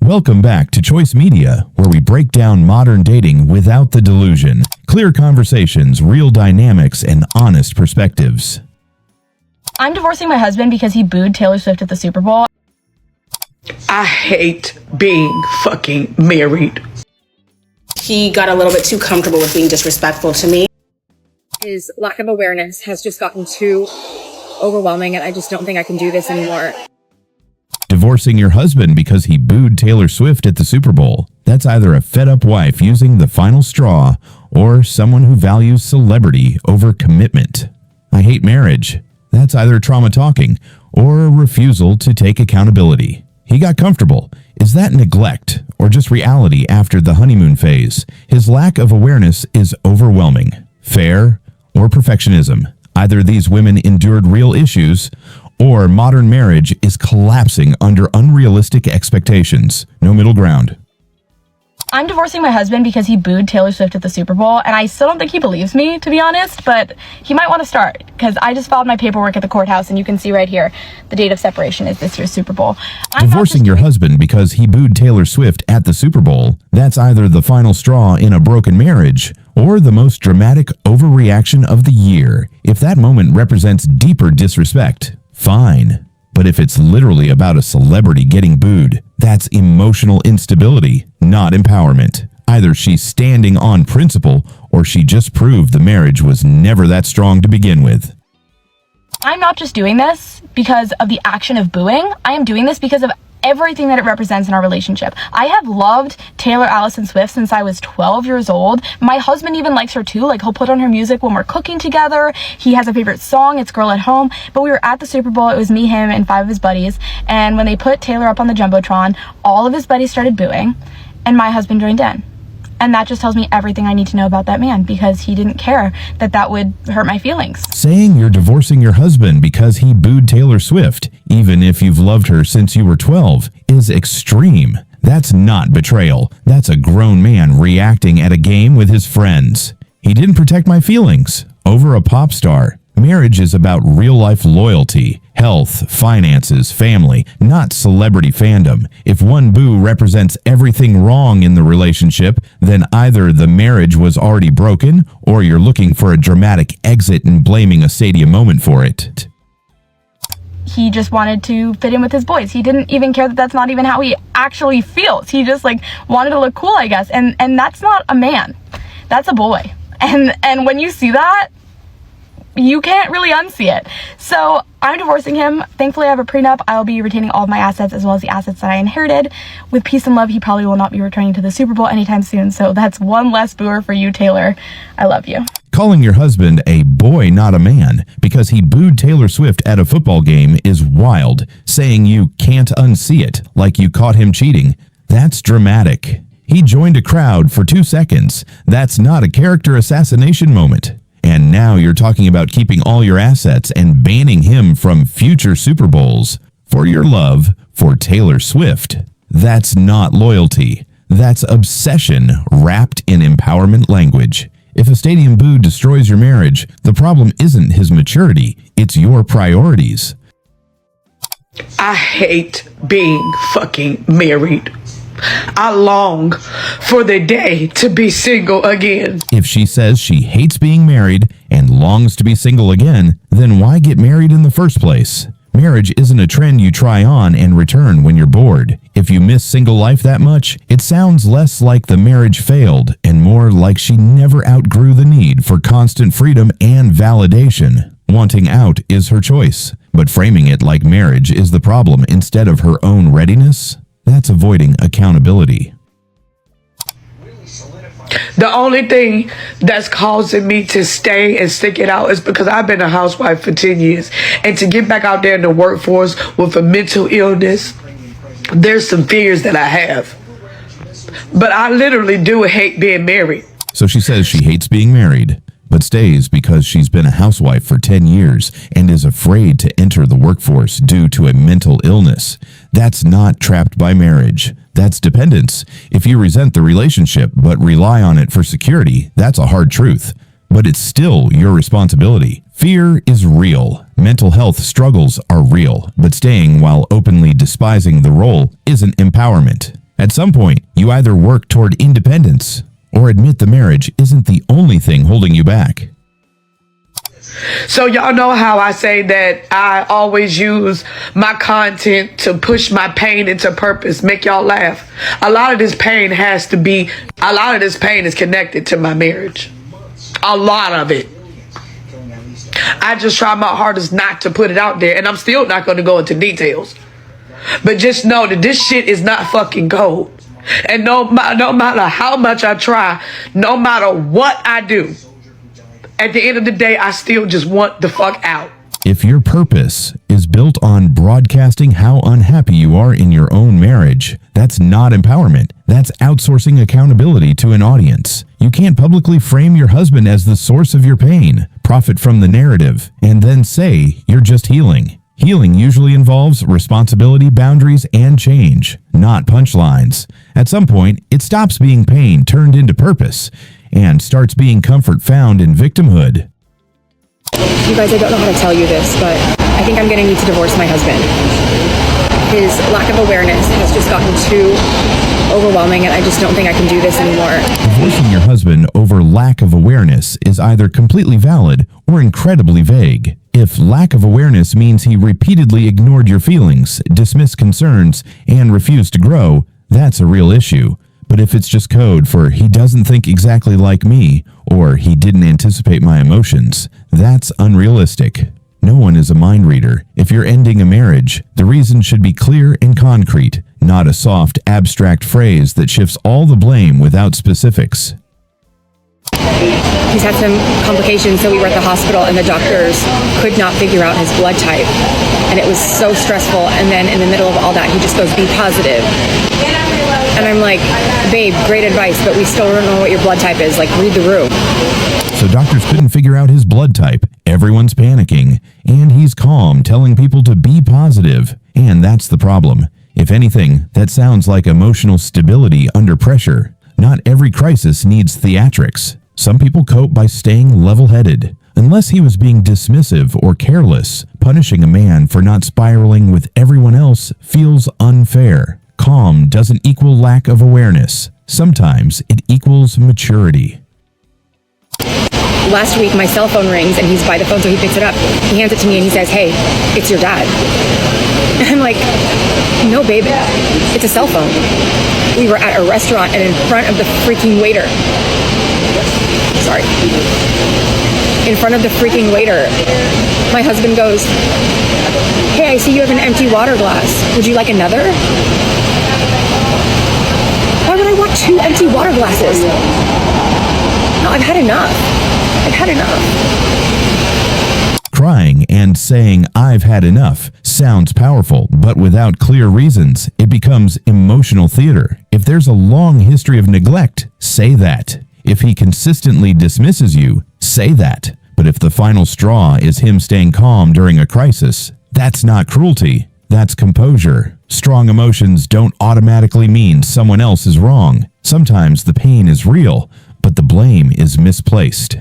Welcome back to Choice Media, where we break down modern dating without the delusion. Clear conversations, real dynamics, and honest perspectives. I'm divorcing my husband because he booed Taylor Swift at the Super Bowl. I hate being fucking married. He got a little bit too comfortable with being disrespectful to me. His lack of awareness has just gotten too overwhelming, and I just don't think I can do this anymore. Divorcing your husband because he booed Taylor Swift at the Super Bowl. That's either a fed-up wife using the final straw or someone who values celebrity over commitment. I hate marriage. That's either trauma talking or a refusal to take accountability. He got comfortable. Is that neglect or just reality after the honeymoon phase? His lack of awareness is overwhelming. Fair or perfectionism? Either these women endured real issues or modern marriage is collapsing under unrealistic expectations. No middle ground. I'm divorcing my husband because he booed Taylor Swift at the Super Bowl, and I still don't think he believes me, to be honest, but he might want to start, because I just filed my paperwork at the courthouse, and you can see right here, the date of separation is this year's Super Bowl. Divorcing your husband because he booed Taylor Swift at the Super Bowl, that's either the final straw in a broken marriage or the most dramatic overreaction of the year. If that moment represents deeper disrespect, fine. But if it's literally about a celebrity getting booed, that's emotional instability, not empowerment. Either she's standing on principle or she just proved the marriage was never that strong to begin with. I'm not just doing this because of the action of booing. I am doing this because of everything that it represents in our relationship. I have loved Taylor Allison Swift since I was 12 years old. My husband even likes her too. Like, he'll put on her music when we're cooking together. He has a favorite song. It's Girl at Home. But we were at the Super Bowl. It was me, him, and 5 of his buddies. And when they put Taylor up on the Jumbotron, all of his buddies started booing, and my husband joined in. And that just tells me everything I need to know about that man, because he didn't care that that would hurt my feelings. Saying you're divorcing your husband because he booed Taylor Swift, even if you've loved her since you were 12, is extreme. That's not betrayal. That's a grown man reacting at a game with his friends. He didn't protect my feelings over a pop star. Marriage is about real-life loyalty, health, finances, family, not celebrity fandom. If one boo represents everything wrong in the relationship, then either the marriage was already broken or you're looking for a dramatic exit and blaming a stadium moment for it. He just wanted to fit in with his boys. He didn't even care that that's not even how he actually feels. He just wanted to look cool, I guess. And that's not a man. That's a boy. And when you see that, you can't really unsee it. So I'm divorcing him. Thankfully, I have a prenup. I'll be retaining all of my assets as well as the assets that I inherited. With peace and love, he probably will not be returning to the Super Bowl anytime soon. So that's one less booer for you, Taylor. I love you. Calling your husband a boy, not a man, because he booed Taylor Swift at a football game is wild. Saying you can't unsee it, like you caught him cheating, that's dramatic. He joined a crowd for 2 seconds. That's not a character assassination moment. And now you're talking about keeping all your assets and banning him from future Super Bowls for your love for Taylor Swift. That's not loyalty. That's obsession wrapped in empowerment language. If a stadium boo destroys your marriage, the problem isn't his maturity, it's your priorities. I hate being fucking married. I long for the day to be single again. If she says she hates being married and longs to be single again, then why get married in the first place? Marriage isn't a trend you try on and return when you're bored. If you miss single life that much, it sounds less like the marriage failed and more like she never outgrew the need for constant freedom and validation. Wanting out is her choice, but framing it like marriage is the problem instead of her own readiness, that's avoiding accountability. The only thing that's causing me to stay and stick it out is because I've been a housewife for 10 years. And to get back out there in the workforce with a mental illness, there's some fears that I have. But I literally do hate being married. So she says she hates being married, but stays because she's been a housewife for 10 years and is afraid to enter the workforce due to a mental illness. That's not trapped by marriage. That's dependence. If you resent the relationship but rely on it for security, that's a hard truth. But it's still your responsibility. Fear is real. Mental health struggles are real. But staying while openly despising the role isn't empowerment. At some point, you either work toward independence or admit the marriage isn't the only thing holding you back. So y'all know how I say that I always use my content to push my pain into purpose, make y'all laugh. A lot of this pain is connected to my marriage. A lot of it. I just try my hardest not to put it out there, and I'm still not going to go into details. But just know that this shit is not fucking gold. And no matter how much I try, no matter what I do, at the end of the day, I still just want the fuck out. If your purpose is built on broadcasting how unhappy you are in your own marriage, that's not empowerment. That's outsourcing accountability to an audience. You can't publicly frame your husband as the source of your pain, profit from the narrative, and then say you're just healing. Healing usually involves responsibility, boundaries, and change, not punchlines. At some point, it stops being pain turned into purpose and starts being comfort found in victimhood. You guys, I don't know how to tell you this, but I think I'm going to need to divorce my husband. His lack of awareness has just gotten too overwhelming, and I just don't think I can do this anymore. Divorcing your husband over lack of awareness is either completely valid or incredibly vague. If lack of awareness means he repeatedly ignored your feelings, dismissed concerns, and refused to grow, that's a real issue. But if it's just code for he doesn't think exactly like me, or he didn't anticipate my emotions, that's unrealistic. No one is a mind reader. If you're ending a marriage, the reason should be clear and concrete, not a soft, abstract phrase that shifts all the blame without specifics. He's had some complications, so we were at the hospital, and the doctors could not figure out his blood type. And it was so stressful, and then in the middle of all that, he just goes, "Be positive." And I'm like, "Babe, great advice, but we still don't know what your blood type is. Like, read the room." So doctors couldn't figure out his blood type. Everyone's panicking, and he's calm, telling people to be positive. And that's the problem. If anything, that sounds like emotional stability under pressure. Not every crisis needs theatrics. Some people cope by staying level-headed. Unless he was being dismissive or careless, punishing a man for not spiraling with everyone else feels unfair. Calm doesn't equal lack of awareness. Sometimes it equals maturity. Last week, my cell phone rings, and he's by the phone, so he picks it up. He hands it to me, and he says, "Hey, it's your dad." And I'm like, "No, babe, it's a cell phone." We were at a restaurant, and in front of the freaking waiter, in front of the freaking waiter, my husband goes, "Hey, I see you have an empty water glass. Would you like another?" Why would I want 2 empty water glasses? No, I've had enough. I've had enough. Crying and saying, "I've had enough," sounds powerful, but without clear reasons, it becomes emotional theater. If there's a long history of neglect, say that. If he consistently dismisses you, say that. But if the final straw is him staying calm during a crisis, that's not cruelty. That's composure. Strong emotions don't automatically mean someone else is wrong. Sometimes the pain is real, but the blame is misplaced.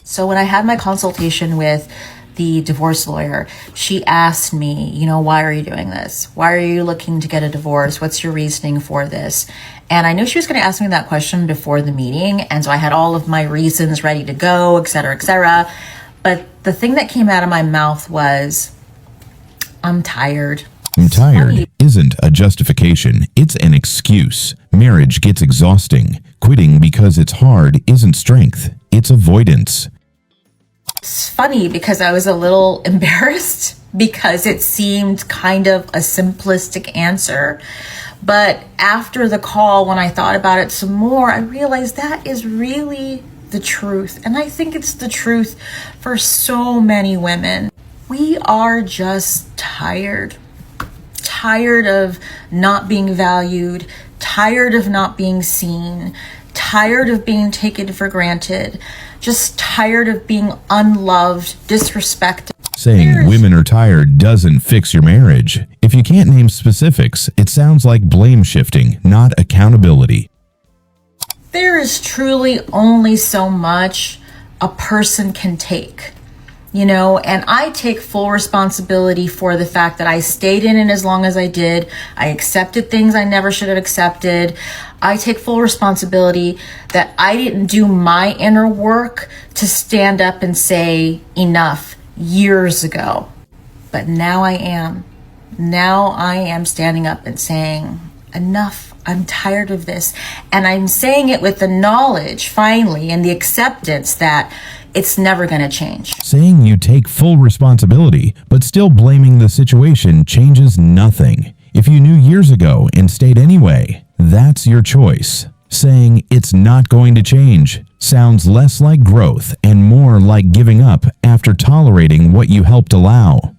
So when I had my consultation with the divorce lawyer, she asked me, why are you doing this? Why are you looking to get a divorce? What's your reasoning for this? And I knew she was going to ask me that question before the meeting. And so I had all of my reasons ready to go, et cetera, et cetera. But the thing that came out of my mouth was, I'm tired. I'm tired isn't a justification. It's an excuse. Marriage gets exhausting. Quitting because it's hard isn't strength. It's avoidance. It's funny because I was a little embarrassed because it seemed kind of a simplistic answer. But after the call, when I thought about it some more, I realized that is really the truth. And I think it's the truth for so many women. We are just tired. Tired of not being valued, tired of not being seen, tired of being taken for granted, just tired of being unloved, disrespected. Saying women are tired doesn't fix your marriage. If you can't name specifics, it sounds like blame shifting, not accountability. There is truly only so much a person can take. And I take full responsibility for the fact that I stayed in it as long as I did. I accepted things I never should have accepted. I take full responsibility that I didn't do my inner work to stand up and say enough years ago. But now I am. Now I am standing up and saying enough. I'm tired of this. And I'm saying it with the knowledge, finally, and the acceptance that it's never going to change. Saying you take full responsibility, but still blaming the situation changes nothing. If you knew years ago and stayed anyway, that's your choice. Saying it's not going to change sounds less like growth and more like giving up after tolerating what you helped allow.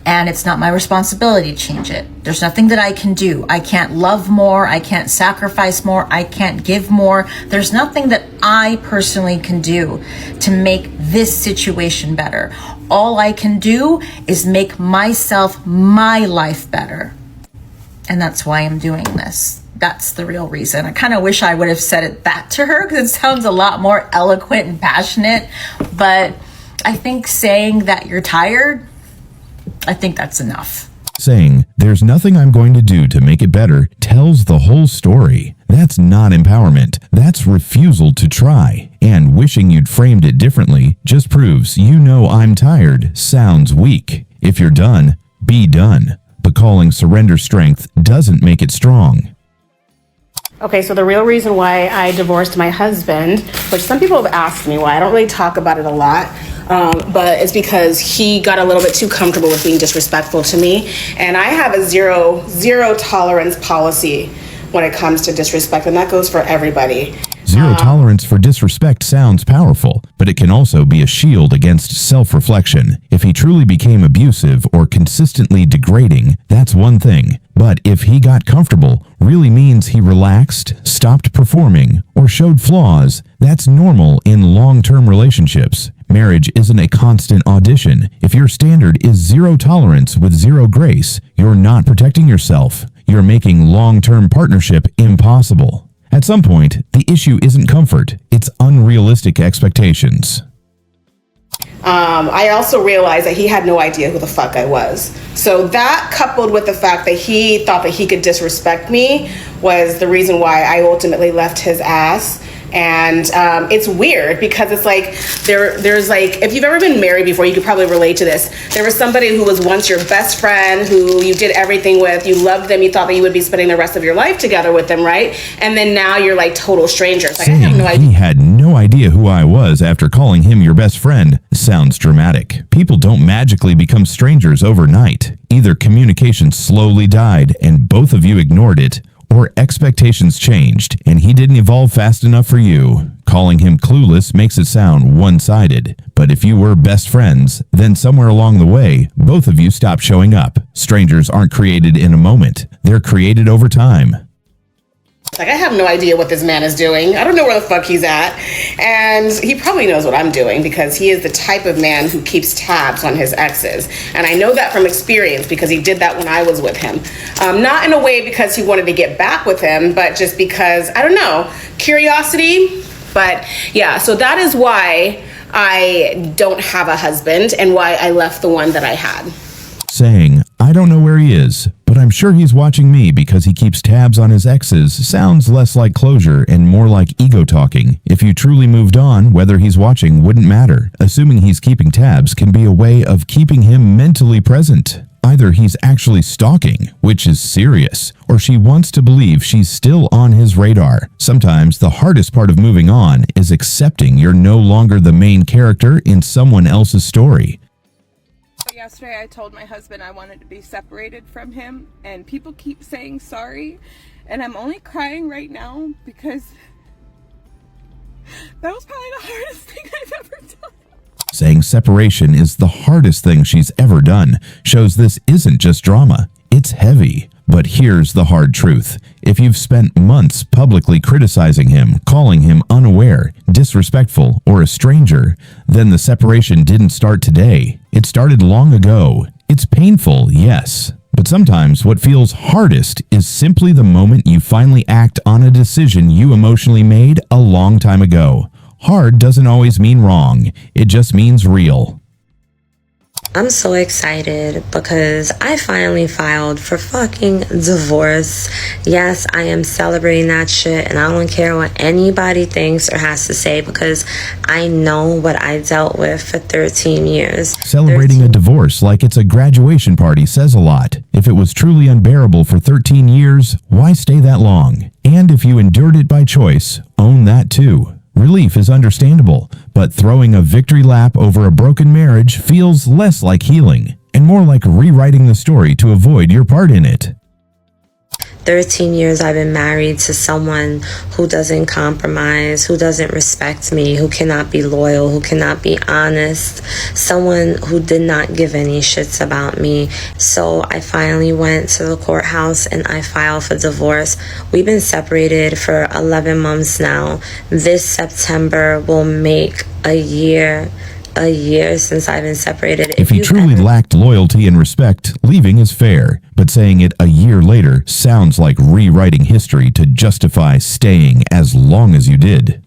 And it's not my responsibility to change it. There's nothing that I can do. I can't love more. I can't sacrifice more. I can't give more. There's nothing that I personally can do to make this situation better. All I can do is make myself, my life better. And that's why I'm doing this. That's the real reason. I kind of wish I would have said it back to her because it sounds a lot more eloquent and passionate. But I think saying that you're tired, I think that's enough. Saying, there's nothing I'm going to do to make it better, tells the whole story. That's not empowerment. That's refusal to try. And wishing you'd framed it differently just proves you know I'm tired sounds weak. If you're done, be done. But calling surrender strength doesn't make it strong. Okay, so the real reason why I divorced my husband, which some people have asked me why, I don't really talk about it a lot, but it's because he got a little bit too comfortable with being disrespectful to me. And I have a zero tolerance policy when it comes to disrespect, and that goes for everybody. Zero tolerance for disrespect sounds powerful, but it can also be a shield against self-reflection. If he truly became abusive or consistently degrading, that's one thing. But if he got comfortable, really means he relaxed, stopped performing, or showed flaws, that's normal in long-term relationships. Marriage isn't a constant audition. If your standard is zero tolerance with zero grace, you're not protecting yourself. You're making long-term partnership impossible. At some point, the issue isn't comfort, it's unrealistic expectations. I also realized that he had no idea who the fuck I was. So that, coupled with the fact that he thought that he could disrespect me, was the reason why I ultimately left his ass. And it's weird because it's like there's like, if you've ever been married before, you could probably relate to this. There was somebody who was once your best friend, who you did everything with, you loved them, you thought that you would be spending the rest of your life together with them, right? And then now you're like total strangers. Like, I have no idea. He had no idea who I was after calling him your best friend sounds dramatic. People don't magically become strangers overnight. Either communication slowly died and both of you ignored it, or expectations changed and he didn't evolve fast enough for you. Calling him clueless makes it sound one-sided. But if you were best friends, then somewhere along the way, both of you stopped showing up. Strangers aren't created in a moment. They're created over time. Like, I have no idea what this man is doing. I don't know where the fuck he's at. And he probably knows what I'm doing because he is the type of man who keeps tabs on his exes. And I know that from experience because he did that when I was with him. Not in a way because he wanted to get back with him, but just because, I don't know, curiosity. But yeah, so that is why I don't have a husband and why I left the one that I had. Saying, I don't know where he is, but I'm sure he's watching me because he keeps tabs on his exes sounds less like closure and more like ego talking. If you truly moved on, whether he's watching wouldn't matter. Assuming he's keeping tabs can be a way of keeping him mentally present. Either he's actually stalking, which is serious, or she wants to believe she's still on his radar. Sometimes the hardest part of moving on is accepting you're no longer the main character in someone else's story. Yesterday I told my husband I wanted to be separated from him, and people keep saying sorry, and I'm only crying right now because that was probably the hardest thing I've ever done. Saying separation is the hardest thing she's ever done shows this isn't just drama, it's heavy. But here's the hard truth. If you've spent months publicly criticizing him, calling him unaware, disrespectful, or a stranger, then the separation didn't start today. It started long ago. It's painful, yes. But sometimes what feels hardest is simply the moment you finally act on a decision you emotionally made a long time ago. Hard doesn't always mean wrong. It just means real. I'm so excited because I finally filed for fucking divorce. Yes, I am celebrating that shit, and I don't care what anybody thinks or has to say because I know what I dealt with for 13 years. Celebrating a divorce like it's a graduation party says a lot. If it was truly unbearable for 13 years, why stay that long? And if you endured it by choice, own that too. Relief is understandable, but throwing a victory lap over a broken marriage feels less like healing and more like rewriting the story to avoid your part in it. 13 years I've been married to someone who doesn't compromise, who doesn't respect me, who cannot be loyal, who cannot be honest, someone who did not give any shits about me. So I finally went to the courthouse and I filed for divorce. We've been separated for 11 months now. This September will make a year since I've been separated. If he truly lacked loyalty and respect, leaving is fair, but saying it a year later sounds like rewriting history to justify staying as long as you did.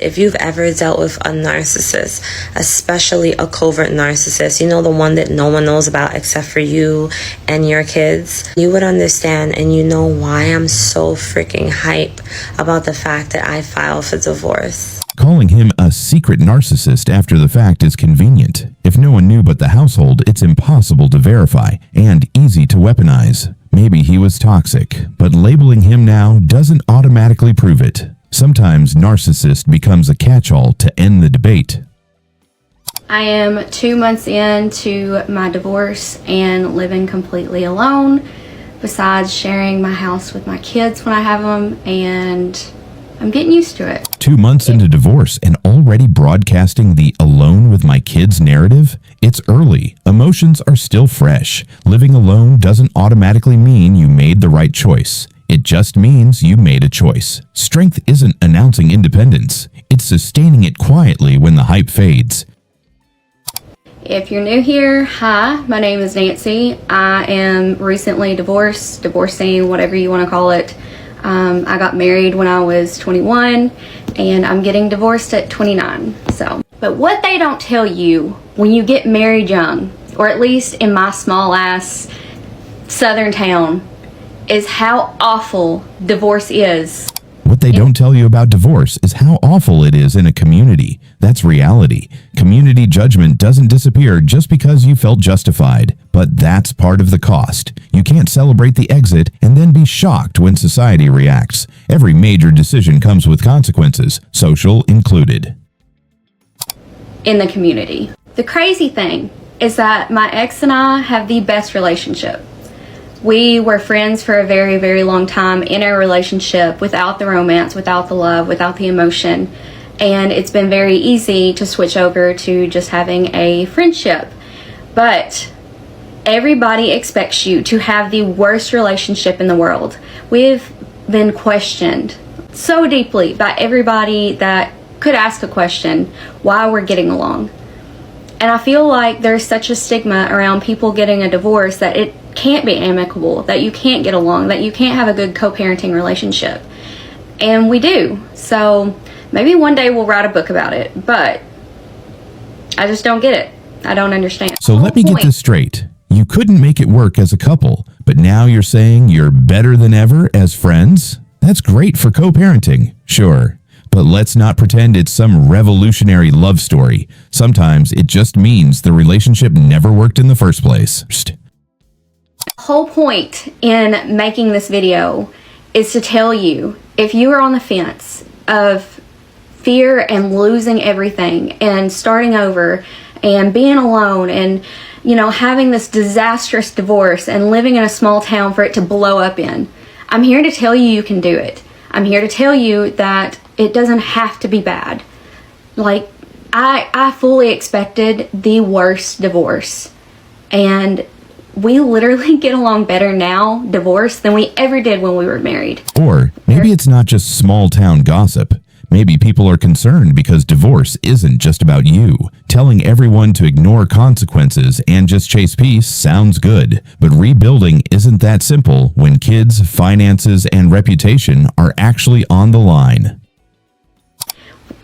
If you've ever dealt with a narcissist, especially a covert narcissist, you know, the one that no one knows about except for you and your kids, you would understand and you know why I'm so freaking hype about the fact that I filed for divorce. Calling him a secret narcissist after the fact is convenient. If no one knew but the household, it's impossible to verify and easy to weaponize. Maybe he was toxic, but labeling him now doesn't automatically prove it. Sometimes narcissist becomes a catch-all to end the debate. I am 2 months into my divorce and living completely alone, besides sharing my house with my kids when I have them, and I'm getting used to it. 2 months into divorce and already broadcasting the alone with my kids narrative? It's early. Emotions are still fresh. Living alone doesn't automatically mean you made the right choice. It just means you made a choice. Strength isn't announcing independence. It's sustaining it quietly when the hype fades. If you're new here, hi, my name is Nancy. I am recently divorcing, whatever you want to call it. I got married when I was 21 and I'm getting divorced at 29. But what they don't tell you when you get married young, or at least in my small ass southern town, is how awful divorce is. What they don't tell you about divorce is how awful it is in a community. That's reality. Community judgment doesn't disappear just because you felt justified, but that's part of the cost. You can't celebrate the exit and then be shocked when society reacts. Every major decision comes with consequences, social included. In the community. The crazy thing is that my ex and I have the best relationship. We were friends for a very, very long time in our relationship without the romance, without the love, without the emotion. And it's been very easy to switch over to just having a friendship. But everybody expects you to have the worst relationship in the world. We've been questioned so deeply by everybody that could ask a question why we're getting along. And I feel like there's such a stigma around people getting a divorce that it can't be amicable, that you can't get along, that you can't have a good co-parenting relationship. And we do. So maybe one day we'll write a book about it, but I just don't get it. I don't understand. So let me get this straight. You couldn't make it work as a couple, but now you're saying you're better than ever as friends? That's great for co-parenting, sure. But let's not pretend it's some revolutionary love story. Sometimes it just means the relationship never worked in the first place. The whole point in making this video is to tell you, if you are on the fence of fear and losing everything and starting over and being alone and, you know, having this disastrous divorce and living in a small town for it to blow up in, I'm here to tell you can do it. I'm here to tell you that it doesn't have to be bad. Like, I fully expected the worst divorce. And we literally get along better now, divorced, than we ever did when we were married. Or maybe it's not just small town gossip. Maybe people are concerned because divorce isn't just about you. Telling everyone to ignore consequences and just chase peace sounds good, but rebuilding isn't that simple when kids, finances, and reputation are actually on the line.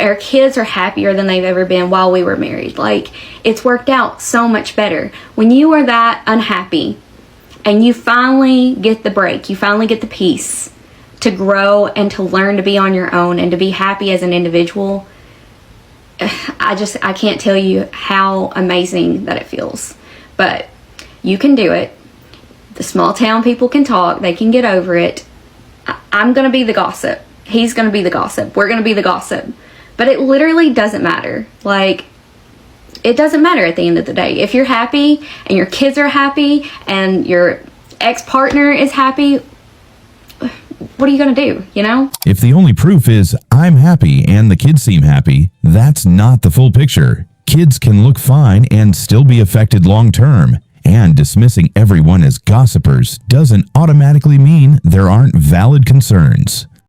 our kids are happier than they've ever been while we were married. Like, it's worked out so much better. When you are that unhappy and you finally get the break, you finally get the peace to grow and to learn to be on your own and to be happy as an individual, I can't tell you how amazing that it feels. But you can do it. The small town people can talk. They can get over it. I'm going to be the gossip. He's going to be the gossip. We're going to be the gossip. But it literally doesn't matter. Like, it doesn't matter at the end of the day. If you're happy and your kids are happy and your ex-partner is happy, what are you going to do, you know? If the only proof is I'm happy and the kids seem happy, that's not the full picture. Kids can look fine and still be affected long term. And dismissing everyone as gossipers doesn't automatically mean there aren't valid concerns.